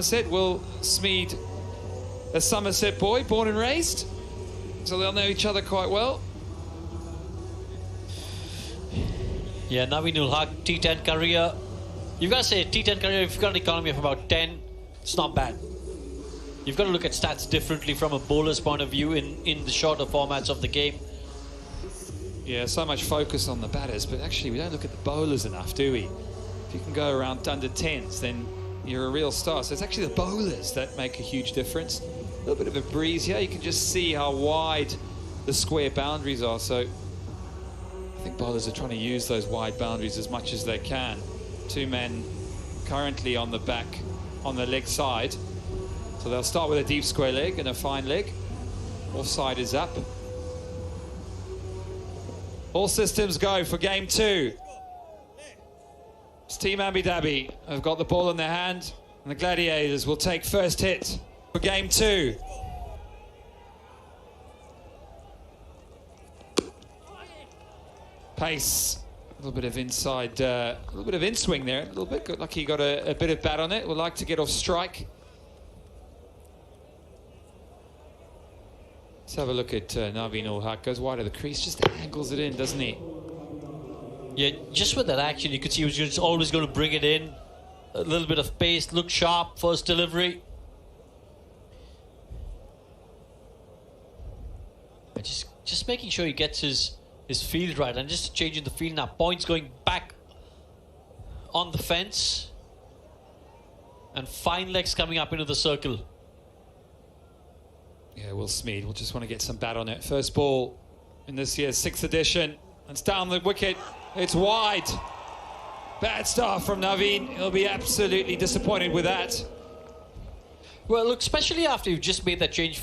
Somerset. Will Smeed, a Somerset boy, born and raised, so they'll know each other quite well. Yeah, Naveen ul Haq, T10 career. You've got to say T10 career, if you've got an economy of about 10, it's not bad. You've got to look at stats differently from a bowler's point of view in the shorter formats of the game. Yeah, so much focus on the batters, but actually we don't look at the bowlers enough, do we? If you can go around under 10s, then you're a real star. So it's actually the bowlers that make a huge difference. A little bit of a breeze here. You can just see how wide the square boundaries are. So I think bowlers are trying to use those wide boundaries as much as they can. Two men currently on the back, on the leg side. So they'll start with a deep square leg and a fine leg. Offside is up. All systems go for game 2. It's Team Abu Dhabi have got the ball in their hand, and the Gladiators will take first hit for game 2. Pace, a little bit of inside, a little bit of in-swing there, a little bit. Good luck he got a bit of bat on it. Would like to get off strike. Let's have a look at Naveen ul Haq. Goes wide of the crease, just angles it in, doesn't he? Yeah, just with that action, you could see he was just always going to bring it in. A little bit of pace, look sharp, first delivery. And just making sure he gets his field right, and just changing the field now. Points going back on the fence. And fine legs coming up into the circle. Yeah, Will Smeed will just want to get some bat on it. First ball in this year's 6th edition. It's down the wicket. It's wide. Bad start from Naveen. He'll be absolutely disappointed with that. Well, look, especially after you've just made that change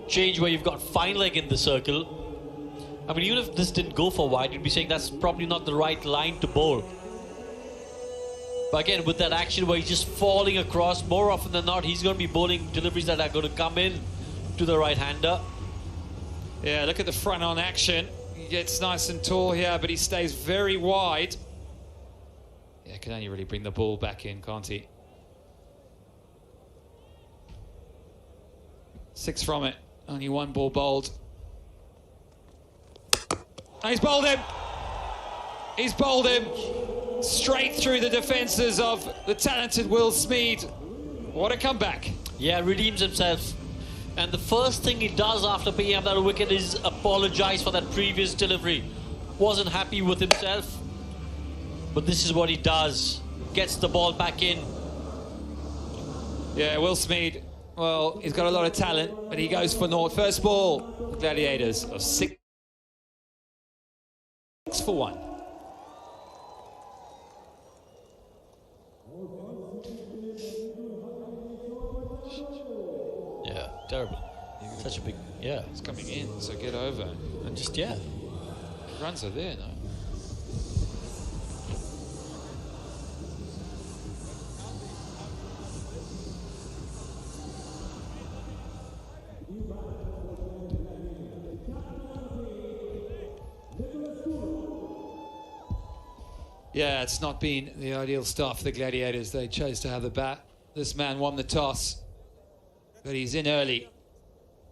change where you've got fine leg in the circle. I mean, even if this didn't go for wide, you'd be saying that's probably not the right line to bowl. But again, with that action where he's just falling across, more often than not, he's going to be bowling deliveries that are going to come in to the right-hander. Yeah, look at the front-on action. He gets nice and tall here, but he stays very wide. Yeah, can only really bring the ball back in, can't he? 6 from it. Only 1 ball bowled. And he's bowled him. He's bowled him. Straight through the defences of the talented Will Smeed. What a comeback. Yeah, redeems himself. And the first thing he does after picking up that wicket is apologise for that previous delivery. Wasn't happy with himself. But this is what he does. Gets the ball back in. Yeah, Will Smeed, well, he's got a lot of talent, but he goes for naught. First ball, Gladiators of 6 for 1. Yeah, terrible. Such a big, yeah. It's coming in, so get over. And just, yeah. Runs are there, no? Yeah, it's not been the ideal start for the Gladiators. They chose to have the bat. This man won the toss, but he's in early.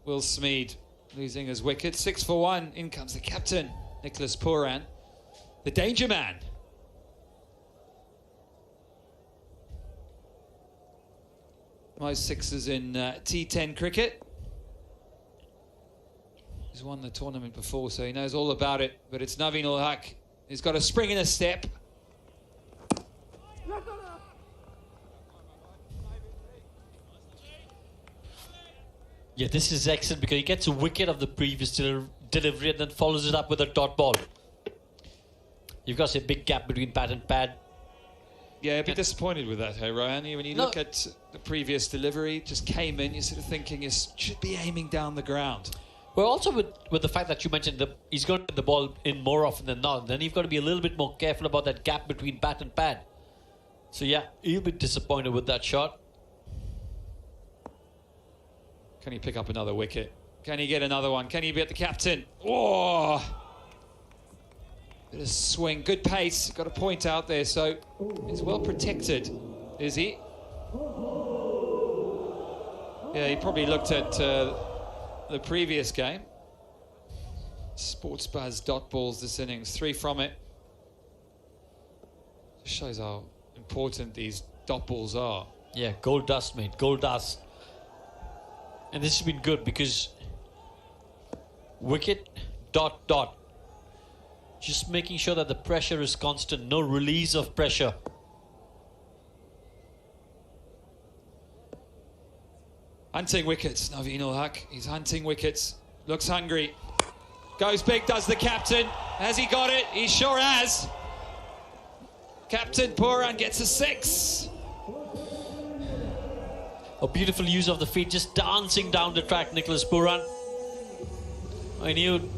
Will Smeed losing his wicket. 6 for 1. In comes the captain, Nicholas Pooran, the danger man. Most sixes in T10 cricket. He's won the tournament before, so he knows all about it. But it's Naveen ul Haq. He's got a spring and a step. Yeah, this is excellent because he gets a wicket of the previous delivery and then follows it up with a dot ball. You've got to say big gap between bat and pad. Yeah, a bit disappointed with that, hey, Ryan? When you look at the previous delivery, just came in, you're sort of thinking you should be aiming down the ground. Well, also with the fact that you mentioned he's going to get the ball in more often than not, then you've got to be a little bit more careful about that gap between bat and pad. So yeah, he'll be disappointed with that shot. Can he pick up another wicket? Can he get another one? Can he beat the captain? Oh! Bit of swing, good pace. Got a point out there, so he's well protected, is he? Yeah, he probably looked at the previous game. Sports Buzz dot balls this innings, 3 from it. Just shows how important these dot balls are. Yeah, gold dust, mate, gold dust. And this has been good because wicket, dot, dot. Just making sure that the pressure is constant, no release of pressure. Hunting wickets, Naveen ul Haq. He's hunting wickets. Looks hungry. Goes big, does the captain. Has he got it? He sure has. Captain Pooran gets a 6. A beautiful use of the feet, just dancing down the track, Nicholas Pooran. I knew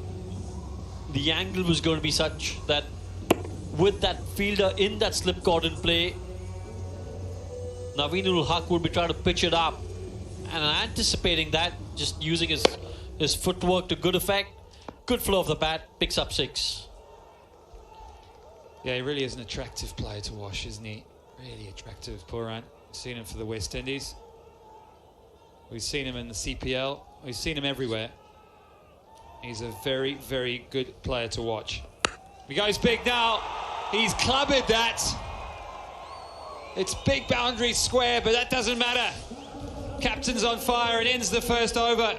the angle was going to be such that with that fielder in that slip cordon play, Naveen ul Haq would be trying to pitch it up. And anticipating that, just using his footwork to good effect. Good flow of the bat, picks up 6. Yeah, he really is an attractive player to watch, isn't he? Really attractive, Pooran. We've seen him for the West Indies. We've seen him in the CPL. We've seen him everywhere. He's a very, very good player to watch. He goes big now. He's clubbered that. It's big boundary square, but that doesn't matter. Captain's on fire. It ends the first over.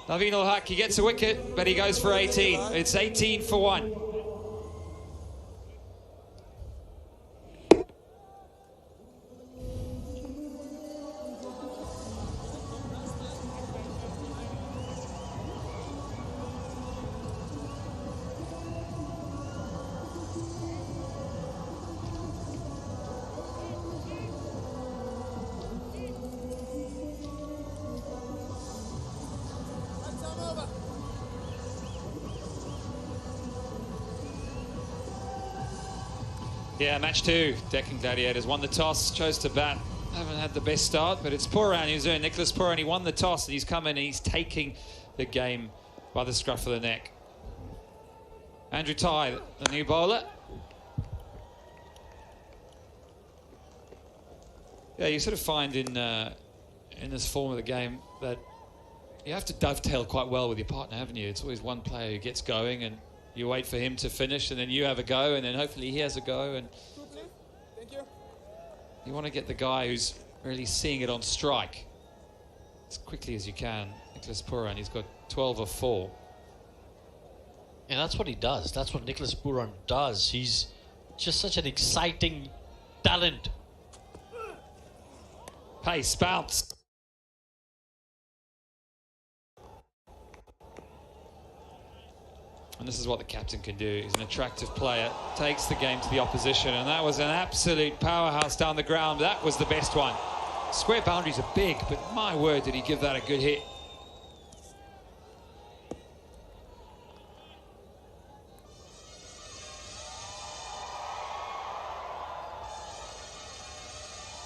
Naveen ul Haq, he gets a wicket, but he goes for 18. It's 18 for 1. Yeah, match 2. Deccan Gladiators won the toss, chose to bat. Haven't had the best start, but it's Pooran who's doing. Nicholas Pooran, he won the toss, and he's come in and he's taking the game by the scruff of the neck. Andrew Tye, the new bowler. Yeah, you sort of find in this form of the game that you have to dovetail quite well with your partner, haven't you? It's always one player who gets going and you wait for him to finish, and then you have a go, and then hopefully he has a go. And thank you. You want to get the guy who's really seeing it on strike as quickly as you can. Nicholas Pooran, he's got 12 of 4. And that's what he does. That's what Nicholas Pooran does. He's just such an exciting talent. Pace, bounce. And this is what the captain can do. He's an attractive player, takes the game to the opposition, and that was an absolute powerhouse down the ground. That was the best one. Square boundaries are big, but my word, did he give that a good hit.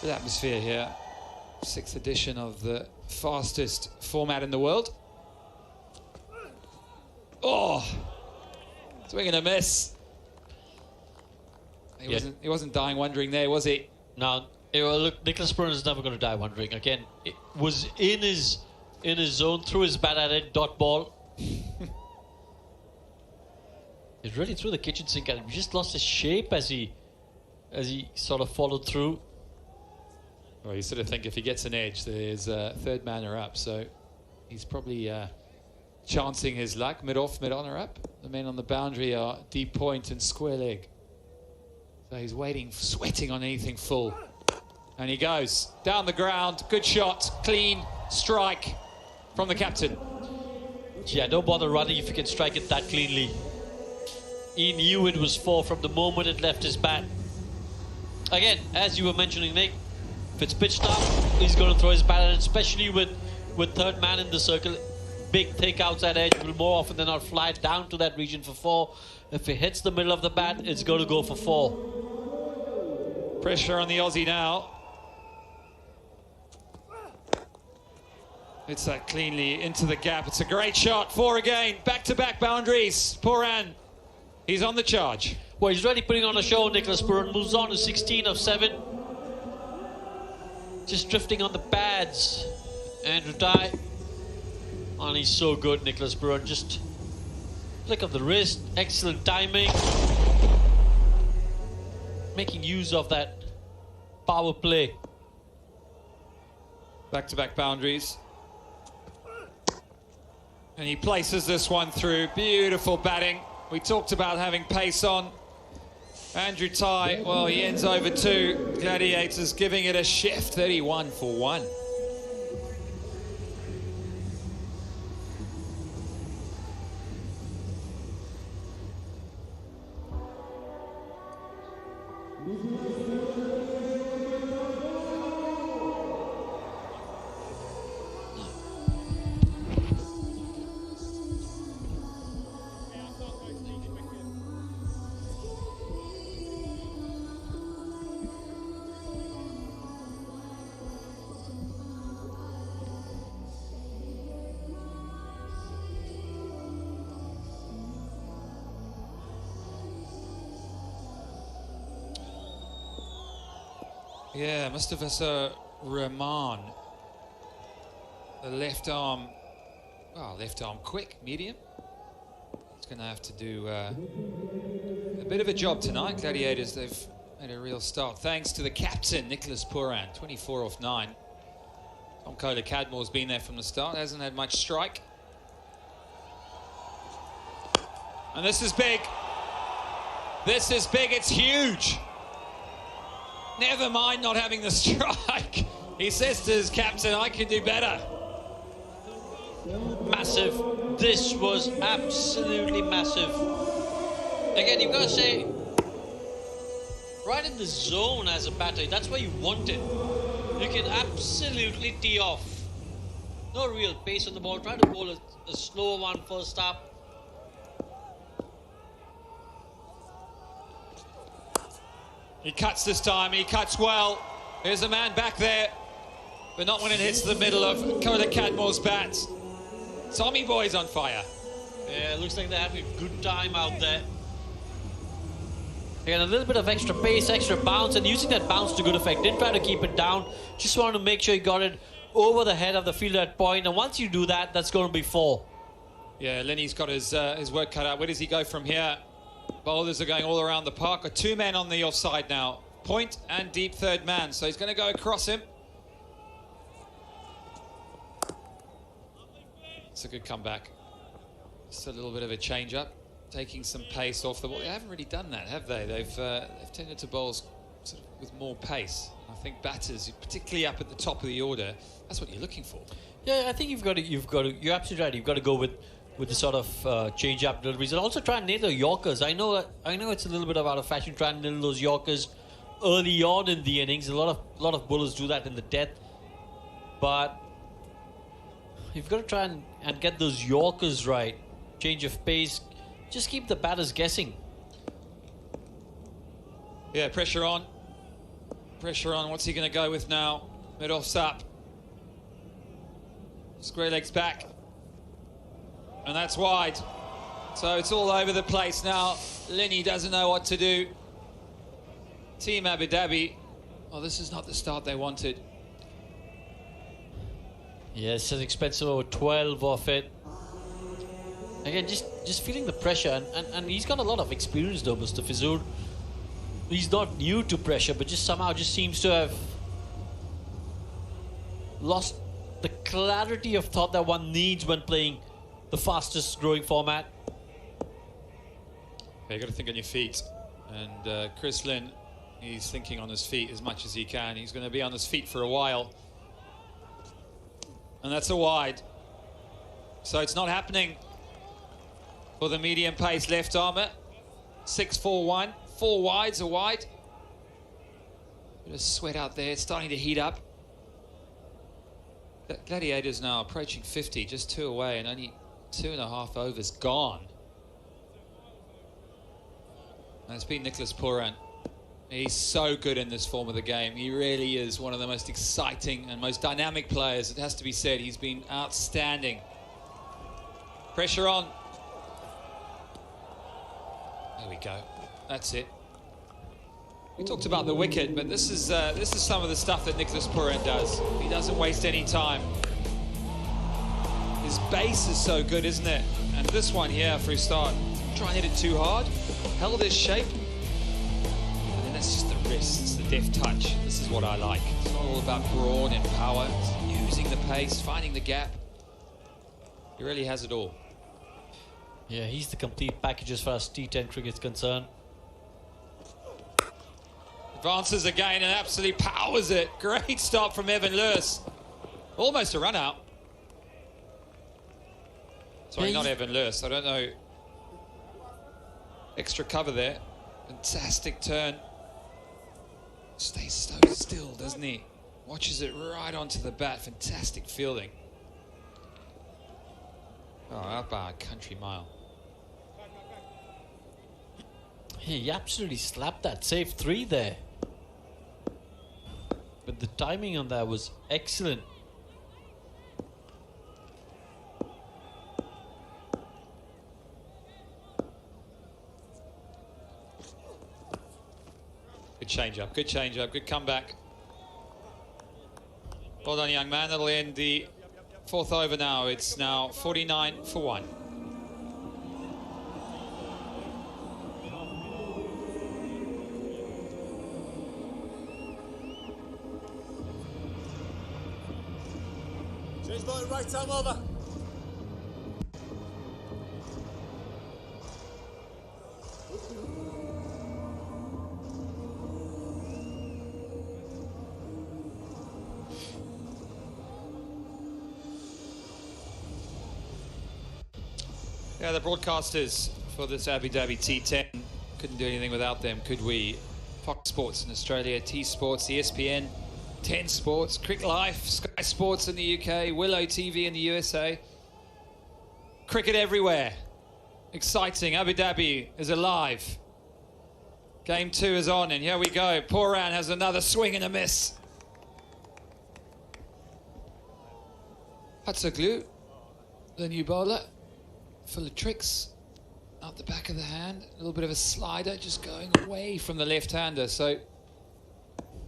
Good atmosphere here. 6th edition of the fastest format in the world. Oh! Swing and a miss. He wasn't dying wondering there, was he? No, look, Nicholas Pooran is never going to die wondering. Again, it was in his zone, threw his bat at it, dot ball. It really threw the kitchen sink at him. He just lost his shape as he sort of followed through. Well, you sort of think if he gets an edge, there's a third man are up, so he's probably chancing his luck. Mid-off, mid-on are up. The men on the boundary are deep point and square leg. So he's waiting, sweating on anything full. And he goes down the ground. Good shot, clean strike from the captain. Yeah, don't bother running if you can strike it that cleanly. He knew it was 4 from the moment it left his bat. Again, as you were mentioning, Nick, if it's pitched up, he's going to throw his bat at it, especially with third man in the circle. Big, thick outside edge will more often than not fly down to that region for 4. If it hits the middle of the bat, it's going to go for 4. Pressure on the Aussie now. Hits that cleanly into the gap. It's a great shot. 4 again. Back-to-back boundaries. Pooran, he's on the charge. Well, he's really putting on a show. Nicholas Pooran moves on to 16 of 7. Just drifting on the pads. Andrew Ty. And he's so good, Nicholas Puran. Just flick of the wrist. Excellent timing. Making use of that power play. Back-to-back boundaries. And he places this one through. Beautiful batting. We talked about having pace on. Andrew Ty, well, he ends over 2. Gladiators giving it a shift. 31 for 1. Yeah, Mustafa Rahman. The left arm, well, left arm quick, medium. He's going to have to do a bit of a job tonight. Gladiators, they've made a real start. Thanks to the captain, Nicholas Puran, 24 off 9. Tom Kohler-Cadmore's been there from the start, hasn't had much strike. And this is big. This is big, it's huge. Never mind not having the strike. He says to his captain, I can do better. Massive. This was absolutely massive. Again, you've got to say, right in the zone as a batter, that's where you want it. You can absolutely tee off. No real pace on the ball. Try to bowl a slower one first up. He cuts this time, he cuts well. There's a man back there, but not when it hits the middle of Kohler-Cadmore's bat. Tommy Boy's on fire. Yeah, it looks like they're having a good time out there. Again, a little bit of extra pace, extra bounce, and using that bounce to good effect. Didn't try to keep it down, just wanted to make sure he got it over the head of the fielder at point, and once you do that, that's going to be 4. Yeah, Lenny's got his work cut out. Where does he go from here? Bowlers are going all around the park. Got 2 men on the offside now. Point and deep third man. So he's going to go across him. It's a good comeback. Just a little bit of a change up. Taking some pace off the ball. They haven't really done that, have they? They've tended to bowl sort of with more pace. I think batters, particularly up at the top of the order, that's what you're looking for. Yeah, I think you're absolutely right. You've got to go with the sort of change-up deliveries, and also try and nail the Yorkers. I know it's a little bit out of fashion trying to nail those Yorkers early on in the innings. A lot of bowlers do that in the death, but you've got to try and get those Yorkers right. Change of pace, just keep the batters guessing. Yeah, pressure on. Pressure on. What's he going to go with now? Mid-off's up. Square legs back. And that's wide. So it's all over the place now. Lenny doesn't know what to do. Team Abu Dhabi. Oh, this is not the start they wanted. Yeah, it's an expensive over 12 off it. Again, just feeling the pressure. And he's got a lot of experience though, Mr. Fizur. He's not new to pressure, but just somehow just seems to have lost the clarity of thought that one needs when playing the fastest growing format. Yeah, you got to think on your feet. And Chris Lynn, he's thinking on his feet as much as he can. He's going to be on his feet for a while. And that's a wide. So it's not happening for the medium pace left armour. 6-4-1. 4 wides, a wide. Bit of sweat out there. It's starting to heat up. The Gladiators now approaching 50, just 2 away, and only 2.5 overs gone. And it's been Nicholas Puran. He's so good in this form of the game. He really is one of the most exciting and most dynamic players. It has to be said. He's been outstanding. Pressure on. There we go. That's it. We talked about the wicket, but this is some of the stuff that Nicholas Puran does. He doesn't waste any time. His base is so good, isn't it? And this one here for his start, try and hit it too hard, held his shape, and then that's just the wrists, the deft touch. This is what I like. It's not all about brawn and power. It's using the pace, finding the gap. He really has it all. Yeah, he's the complete package as far as T10 cricket's concerned. Advances again and absolutely powers it. Great stop from Evan Lewis. Almost a run out. Sorry, not Evan Lewis. I don't know. Extra cover there. Fantastic turn. Stays so still, doesn't he? Watches it right onto the bat. Fantastic fielding. Oh, out by a country mile. He absolutely slapped that. Save 3 there. But the timing on that was excellent. Good change-up, good change-up, good comeback. Well done, young man. That'll end the 4th over now. It's now 49 for 1. Change ball, right arm over. Yeah, the broadcasters for this Abu Dhabi T10 couldn't do anything without them, could we? Fox Sports in Australia, T Sports, ESPN, 10 Sports, Cricket Life, Sky Sports in the UK, Willow TV in the USA. Cricket everywhere. Exciting. Abu Dhabi is alive. Game 2 is on, and here we go. Puran has another swing and a miss. Hatsaglu, the new bowler. Full of tricks, out the back of the hand, a little bit of a slider just going away from the left-hander, so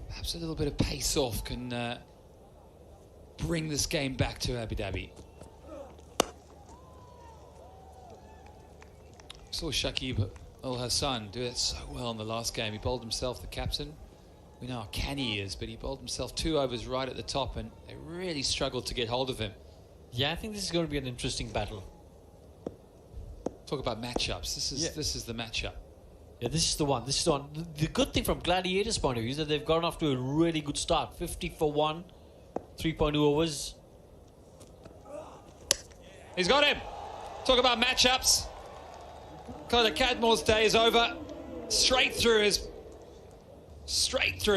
perhaps a little bit of pace off can bring this game back to Abu Dhabi. Saw Shakib Al Hassan do it so well in the last game. He bowled himself the captain. We know how canny he is, but he bowled himself 2 overs right at the top, and they really struggled to get hold of him. Yeah, I think this is going to be an interesting battle. Talk about matchups. This is the matchup. Yeah, this is the one. This is the one. The good thing from Gladiators' point of view is that they've gotten off to a really good start. 50 for 1, 3.2 overs. He's got him. Talk about matchups. Colin Cadmore's day is over. Straight through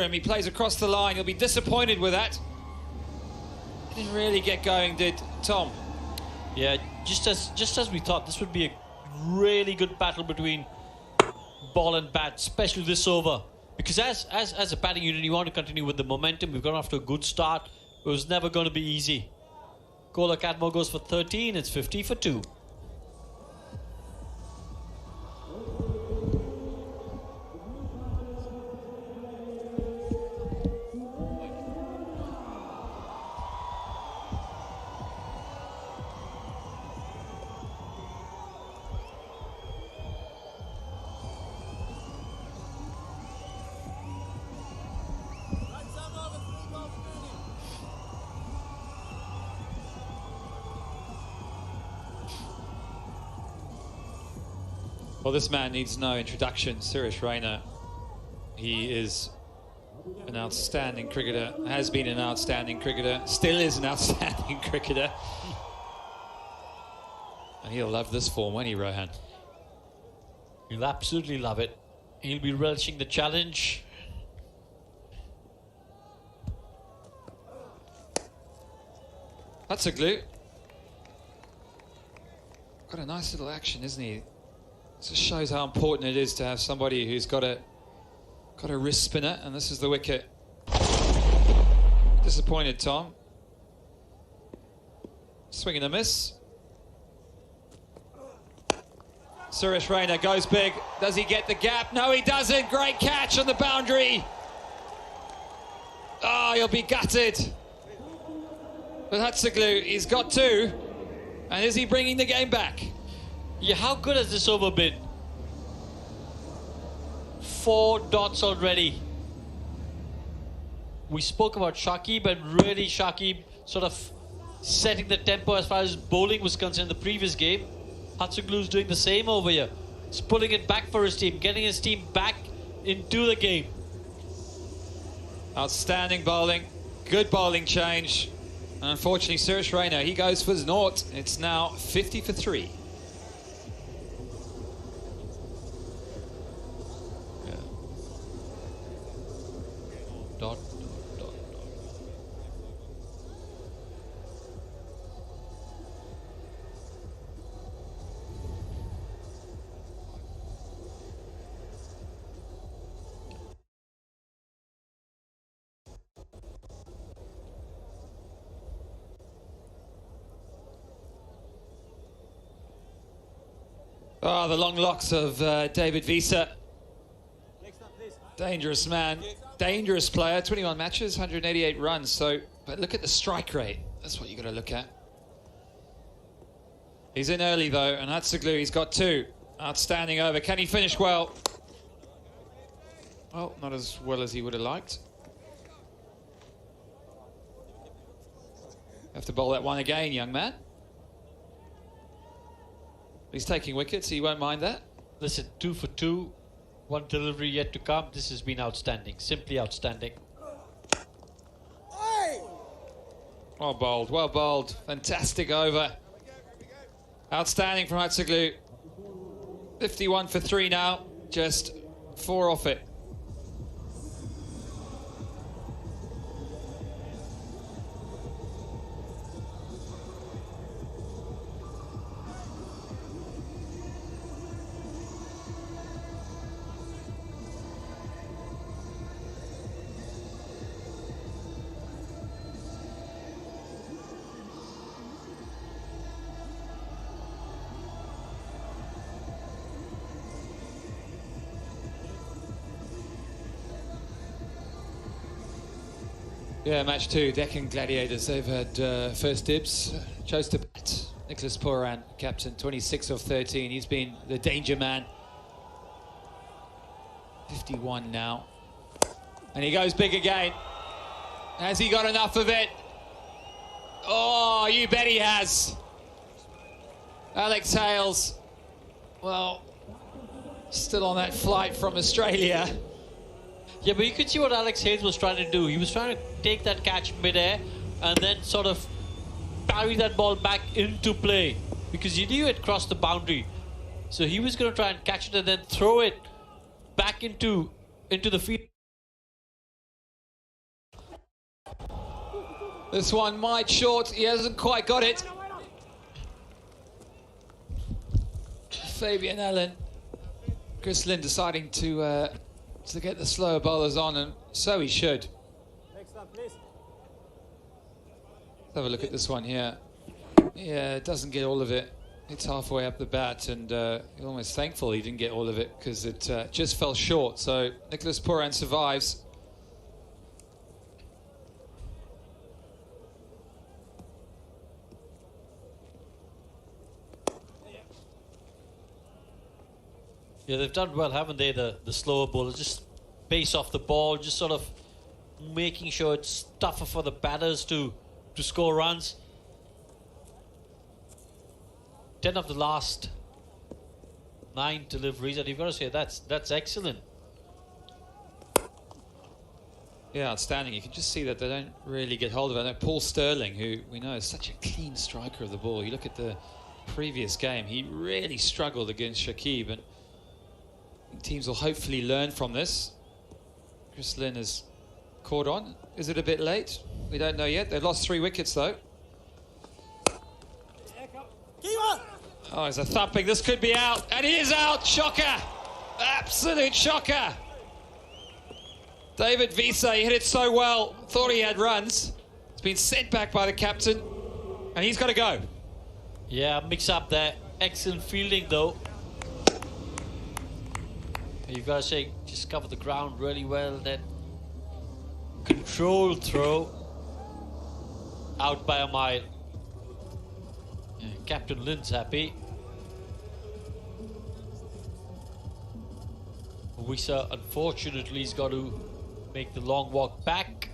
him. He plays across the line. He'll be disappointed with that. He didn't really get going, did Tom? Yeah, just as we thought, this would be a really good battle between ball and bat, especially this over. Because as a batting unit, you want to continue with the momentum. We've gone off to a good start. It was never going to be easy. Colin Cadmore goes for 13. It's 50 for 2. Well, this man needs no introduction, Suresh Raina. He is an outstanding cricketer, has been an outstanding cricketer, still is an outstanding cricketer. And he'll love this form, won't he, Rohan? He'll absolutely love it. He'll be relishing the challenge. That's a glue. Got a nice little action, isn't he? Just shows how important it is to have somebody who's got a wrist spinner, and this is the wicket. Disappointed, Tom. Swing and a miss. Suresh Raina goes big. Does he get the gap? No, he doesn't. Great catch on the boundary. Oh, he'll be gutted. But Hatsuglu, he's got two. And is he bringing the game back? Yeah, how good has this over been? 4 dots already. We spoke about Shakib, and really Shakib sort of setting the tempo as far as bowling was concerned in the previous game. Hatsuglu's doing the same over here. He's pulling it back for his team, getting his team back into the game. Outstanding bowling. Good bowling change. And unfortunately, Suresh Raina, he goes for naught. It's now 50 for 3. Yeah. Dot. Oh, the long locks of David Visa. Dangerous man, dangerous player. 21 matches, 188 runs. So, but look at the strike rate. That's what you got to look at. He's in early though, and Hatsuglu, he's got 2. Outstanding over. Can he finish well? Well, not as well as he would have liked. Have to bowl that one again, young man. He's taking wickets, he won't mind that. Listen, 2 for 2, 1 delivery yet to come. This has been outstanding, simply outstanding. Well bowled, well bowled. Fantastic over. Outstanding from Hatsuglu. 51 for 3 now, just 4 off it. Yeah, match 2, Deccan Gladiators. They've had first dibs. Chose to bat. Nicholas Pooran, captain, 26 of 13. He's been the danger man. 51 now. And he goes big again. Has he got enough of it? Oh, you bet he has. Alex Hales, well, still on that flight from Australia. Yeah, but you could see what Alex Hales was trying to do. He was trying to take that catch mid-air and then sort of parry that ball back into play because he knew it crossed the boundary. So he was going to try and catch it and then throw it back into the field. This one might short. He hasn't quite got it. Fabian Allen. Chris Lynn deciding to get the slower bowlers on, and so he should. Next one, please. Let's have a look at this one here. Yeah, it doesn't get all of it. It's halfway up the bat, and you're almost thankful he didn't get all of it because it just fell short. So Nicholas Pooran survives. Yeah, they've done well, haven't they? The slower bowlers, just base off the ball, just sort of making sure it's tougher for the batters to score runs. 10 of the last 9 deliveries, and you've got to say that's excellent. Yeah, outstanding. You can just see that they don't really get hold of it. I know Paul Sterling, who we know is such a clean striker of the ball. You look at the previous game, he really struggled against Shakib, and teams will hopefully learn from this. Chris Lynn has caught on. Is it a bit late? We don't know yet. They've lost 3 wickets though. Oh, it's a thumping. This could be out. And he is out. Shocker. Absolute shocker. David Visa, he hit it so well. Thought he had runs. It's been sent back by the captain. And he's got to go. Yeah, mix up there. Excellent fielding though. You've got to say, just cover the ground really well, then controlled throw out by a mile. Yeah, Captain Lynn's happy. Wisa, unfortunately, has got to make the long walk back.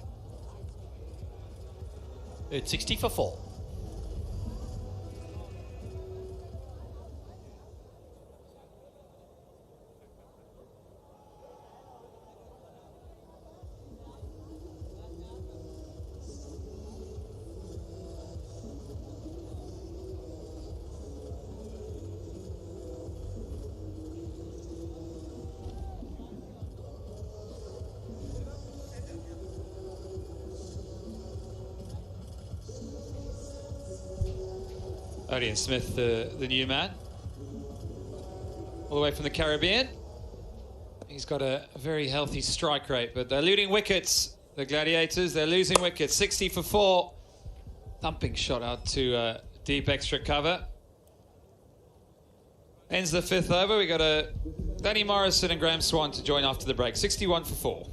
It's 60 for 4. Odean Smith, the new man, all the way from the Caribbean. He's got a very healthy strike rate, but they're looting wickets. The Gladiators, they're losing wickets. 60 for 4. Thumping shot out to deep extra cover. Ends the 5th over. We got Danny Morrison and Graham Swan to join after the break. 61 for 4.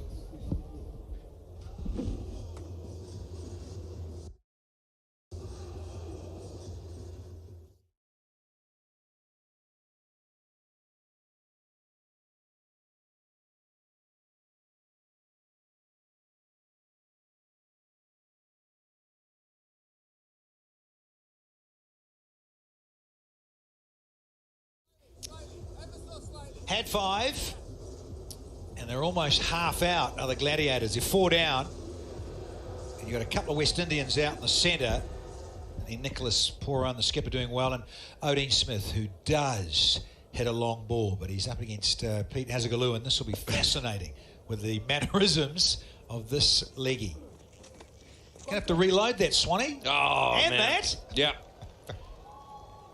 Had 5, and they're almost half out, are the Gladiators. They're 4 down, and you've got a couple of West Indians out in the centre. And Nicholas Pooran, the skipper, doing well, and Odean Smith, who does hit a long ball, but he's up against Pete Hazagaloo, and this will be fascinating with the mannerisms of this leggy. Gonna have to reload that, Swanee. Oh, and man. that. Yeah.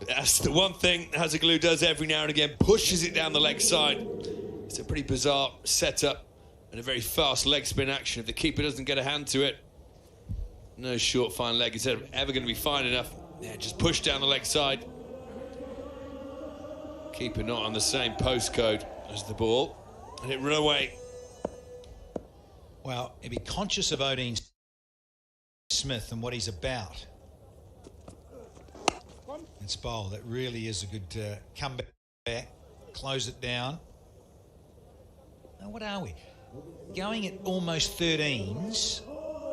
That's the one thing Hazagaloo does every now and again, pushes it down the leg side. It's a pretty bizarre setup and a very fast leg spin action. If the keeper doesn't get a hand to it, no short, fine leg is ever going to be fine enough. Yeah, just push down the leg side. Keeper not on the same postcode as the ball, and it run away. Well, he'd be conscious of Odean Smith and what he's about. It's bowl. That really is a good comeback. Close it down. Now, what are we? Going at almost 13s.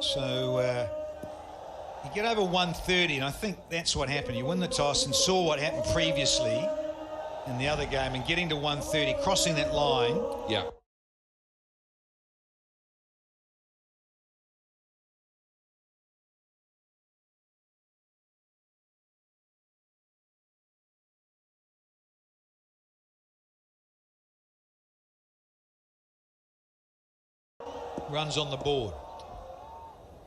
So you get over 130, and I think that's what happened. You win the toss and saw what happened previously in the other game, and getting to 130, crossing that line. Yeah. Runs on the board.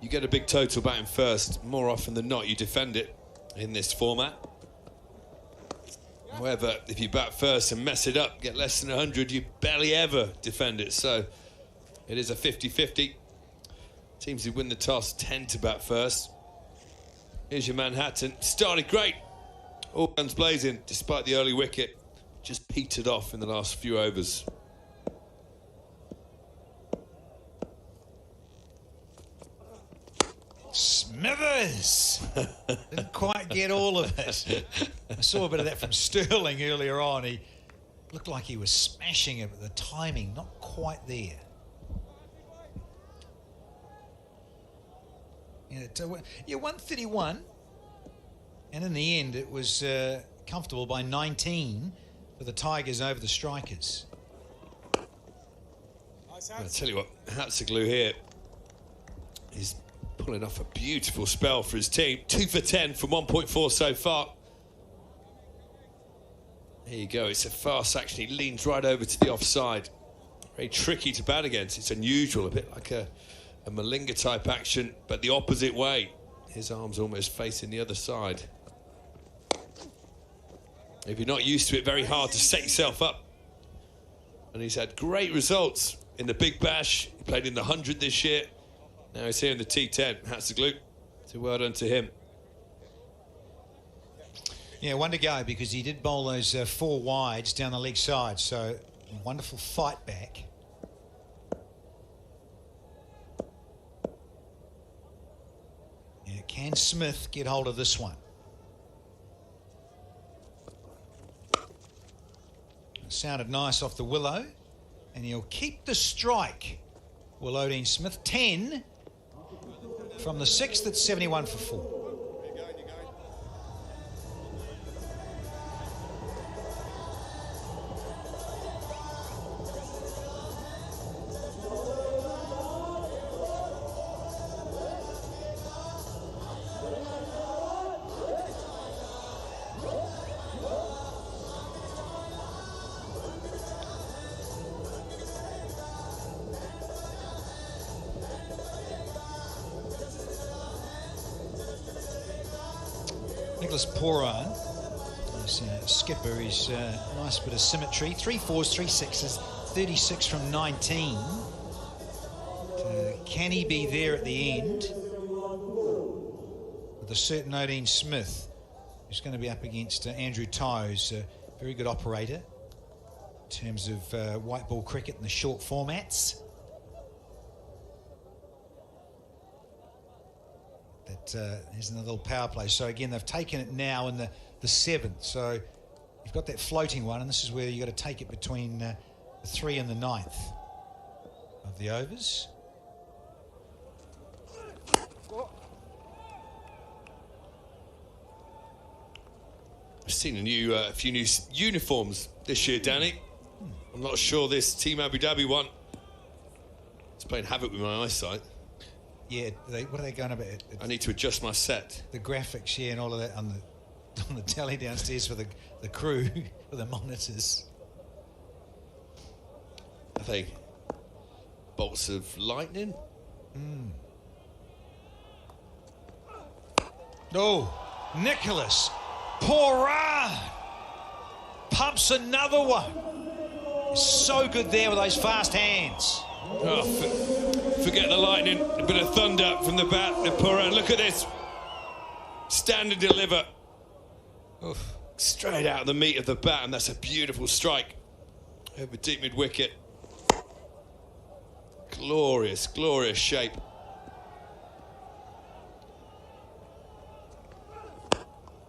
You get a big total batting first. More often than not, you defend it in this format. However, if you bat first and mess it up, get less than 100, you barely ever defend it. So it is a 50-50. Teams who win the toss tend to bat first. Here's your Manhattan. Started great. All guns blazing, despite the early wicket. Just petered off in the last few overs. Smithers! Didn't quite get all of it. I saw a bit of that from Sterling earlier on. He looked like he was smashing it, but the timing not quite there. Yeah, 131. And in the end, it was comfortable by 19 for the Tigers over the Strikers. I'll tell you what, Hazagaloo here is pulling off a beautiful spell for his team. 2 for 10 from 1.4 so far. There you go. It's a fast action. He leans right over to the offside. Very tricky to bat against. It's unusual, a bit like a Malinga type action, but the opposite way. His arms almost facing the other side. If you're not used to it, very hard to set yourself up. And he's had great results in the Big Bash. He played in the 100 this year. Now he's here in the T10. Hazagaloo. So well done to him. Yeah, one to go, because he did bowl those 4 wides down the leg side. So A wonderful fight back. Yeah, can Smith get hold of this one? It sounded nice off the willow, and he'll keep the strike. Willow Dean Smith, 10 from the 6th at 71 for 4. Nicholas Poran, his skipper, is nice bit of symmetry. 3 4s, 3 6s, 36 from 19. Can he be there at the end with a certain Odin Smith, who's going to be up against Andrew Tye, who's a very good operator in terms of white ball cricket in the short formats. Here's another little power play. So again, they've taken it now in the 7th. So you've got that floating one, and this is where you've got to take it between the 3 and the 9th of the overs. I've seen a few new uniforms this year, Danny. I'm not sure this Team Abu Dhabi one. It's playing havoc with my eyesight. Yeah, what are they going about? I need to adjust my set. The graphics, yeah, and all of that on the telly downstairs for the crew, for the monitors. I think bolts of lightning. Oh, Nicholas Poran pumps another one. He's so good there with those fast hands. Oh, forget the lightning, a bit of thunder from the bat of Poran. Look at this. Stand and deliver. Oof. Straight out of the meat of the bat, and that's a beautiful strike over deep mid wicket. Glorious, glorious shape.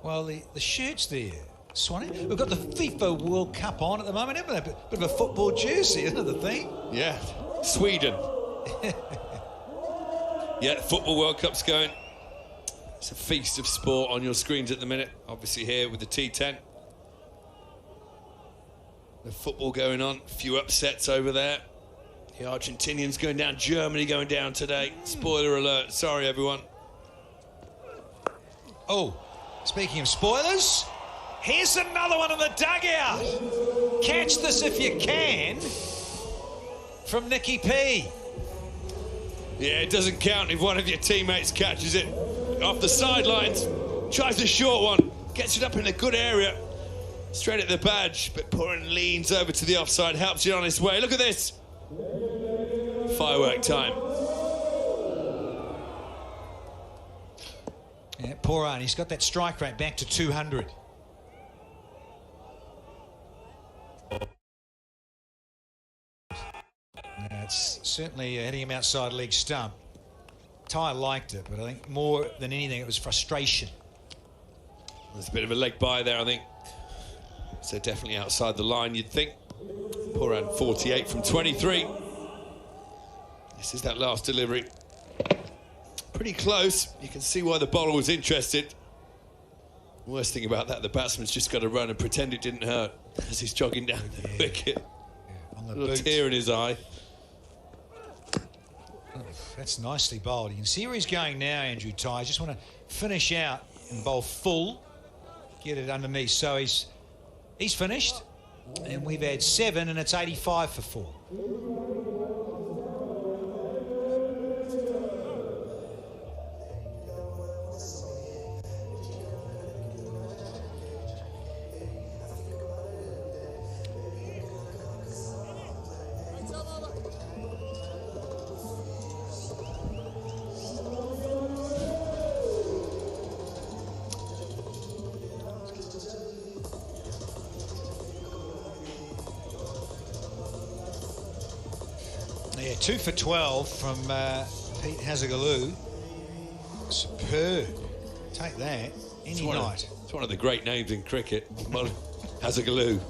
Well, the shirts there, Swanee. We've got the FIFA World Cup on at the moment, haven't we? A bit of a football jersey, isn't it, the thing? Yeah, Sweden. Yeah, Football World Cup's going. It's a feast of sport on your screens at the minute. Obviously here with the T10. The football going on. A few upsets over there. The Argentinians going down. Germany going down today. Spoiler alert. Sorry, everyone. Oh, speaking of spoilers, here's another one in the dugout. Catch this if you can. From Nicky P. Yeah, it doesn't count if one of your teammates catches it off the sidelines. Tries a short one. Gets it up in a good area. Straight at the badge. But Poran leans over to the offside. Helps it on its way. Look at this. Firework time. Yeah, Poran, he's got that strike rate back to 200. It's certainly hitting him outside leg stump. Ty liked it, but I think more than anything it was frustration. There's a bit of a leg by there, I think. So definitely outside the line, you'd think. Poran 48 from 23. This is that last delivery. Pretty close. You can see why the bowler was interested. The worst thing about that, the batsman's just got to run and pretend it didn't hurt as he's jogging down the wicket. Yeah, on the a little boot. tear in his eye. That's nicely bowled. You can see where he's going now, Andrew Tye. Just want to finish out and bowl full. Get it underneath. So he's finished. And we've had 7 and it's 85 for 4. 2 for 12 from Pete Hazagaloo. Superb. Take that any night. It's one of the great names in cricket. Hazagaloo.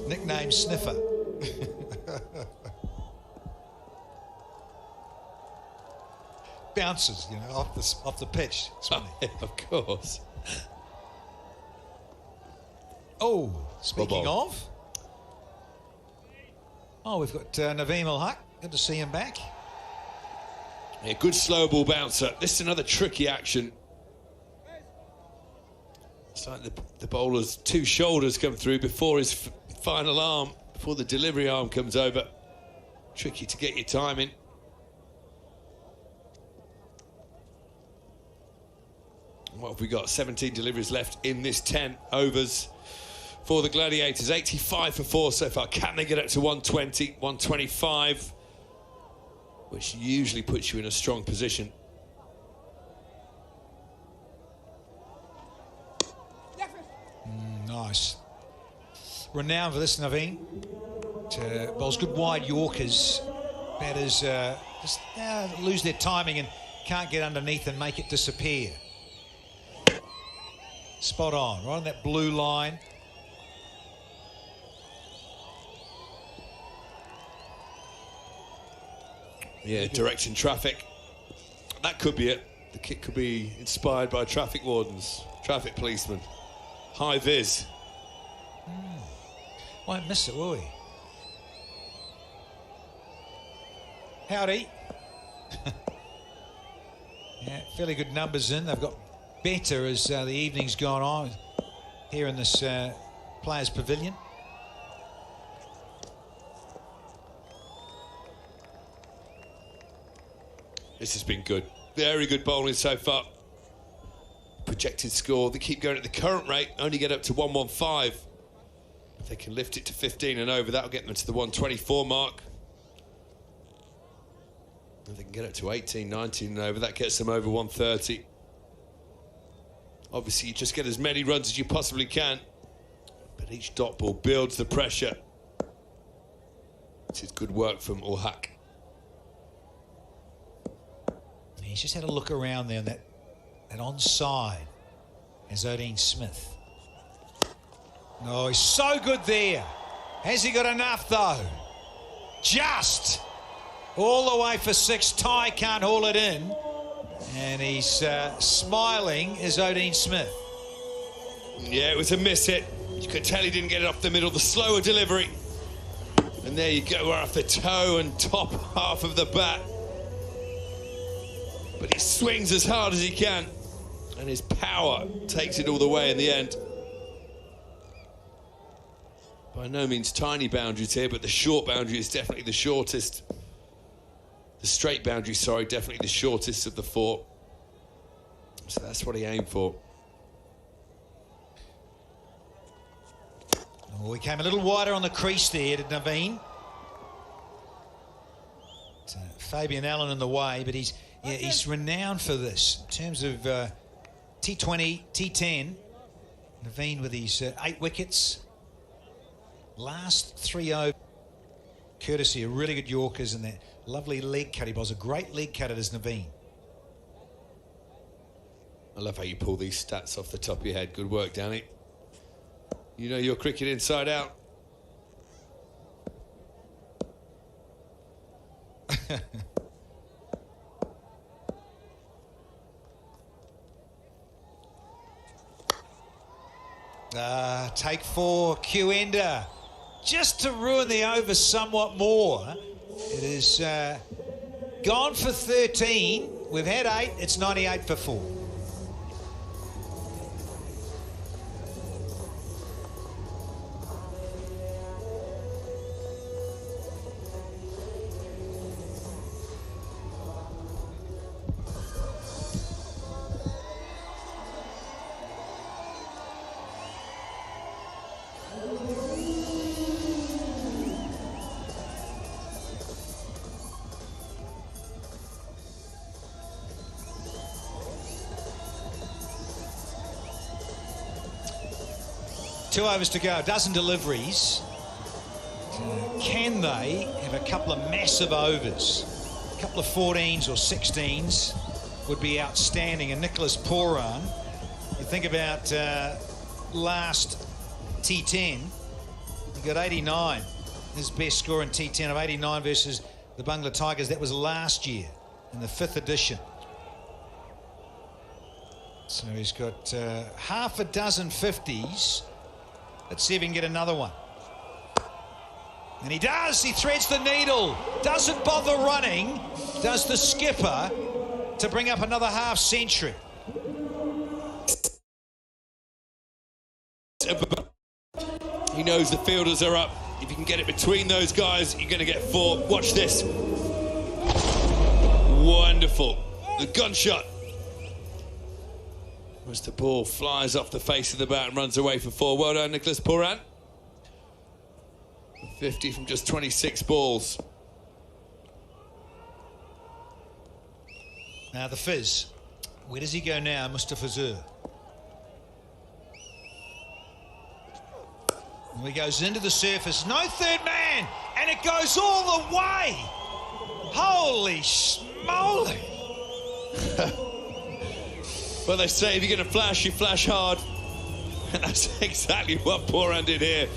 Nickname Sniffer. Bounces, you know, off the pitch. Of course. Oh, speaking of. Oh, we've got Naveem Al-Haq. Good to see him back. Yeah, good slow ball bouncer. This is another tricky action. It's like the bowler's two shoulders come through before his final arm, before the delivery arm comes over. Tricky to get your timing. What have we got? 17 deliveries left in this 10 overs for the Gladiators. 85 for 4 so far. Can they get up to 120, 125? Which usually puts you in a strong position. Nice. Renowned for this, Naveen. Bowls good wide Yorkers. Batters just lose their timing and can't get underneath and make it disappear. Spot on, right on that blue line. Yeah, directing traffic. That could be it. The kick could be inspired by traffic wardens, traffic policemen. High vis. Won't miss it, will we? Howdy. Yeah, fairly good numbers in. They've got better as the evening's gone on here in this Players' Pavilion. This has been good. Very good bowling so far. Projected score, they keep going at the current rate, only get up to 115. If they can lift it to 15 and over, that'll get them to the 124 mark. If they can get up to 18, 19 and over, that gets them over 130. Obviously, you just get as many runs as you possibly can, but each dot ball builds the pressure. This is good work from Al-Haq. He's just had a look around there, that onside is Odin Smith. No, he's so good there. Has he got enough, though? Just all the way for 6. Ty can't haul it in. And he's smiling as Odin Smith. Yeah, it was a miss hit. You could tell he didn't get it off the middle, the slower delivery. And there you go, off the toe and top half of the bat. But he swings as hard as he can, and his power takes it all the way in the end. By no means tiny boundaries here, but the short boundary is definitely the shortest. The straight boundary, sorry, definitely the shortest of the 4. So that's what he aimed for. Oh, he came a little wider on the crease there, did Naveen. Fabian Allen in the way, but he's renowned for this in terms of T20, T10. Naveen with his 8 wickets. Last 3 overs, courtesy of really good Yorkers and that lovely leg cut. He bowls a great leg cut at his Naveen. I love how you pull these stats off the top of your head. Good work, Danny. You know your cricket inside out. Take 4, Q-ender. Just to ruin the over somewhat more, it is gone for 13. We've had 8. It's 98 for 4. Two overs to go, a dozen deliveries. Can they have a couple of massive overs? A couple of 14s or 16s would be outstanding. And Nicholas Poran, you think about last T10, he got 89. His best score in T10 of 89 versus the Bangla Tigers. That was last year in the 5th edition. So he's got half a dozen 50s. Let's see if he can get another one. And he does. He threads the needle. Doesn't bother running. Does the skipper to bring up another half century. He knows the fielders are up. If you can get it between those guys, you're going to get 4. Watch this. Wonderful. The gunshot. As the ball flies off the face of the bat and runs away for 4. Well done, Nicholas Poran. 50 from just 26 balls. Now the fizz. Where does he go now, Mr. Fazur? He goes into the surface. No third man. And it goes all the way. Holy schmoly. Well, they say if you're going to flash, you flash hard. And that's exactly what Poran did here.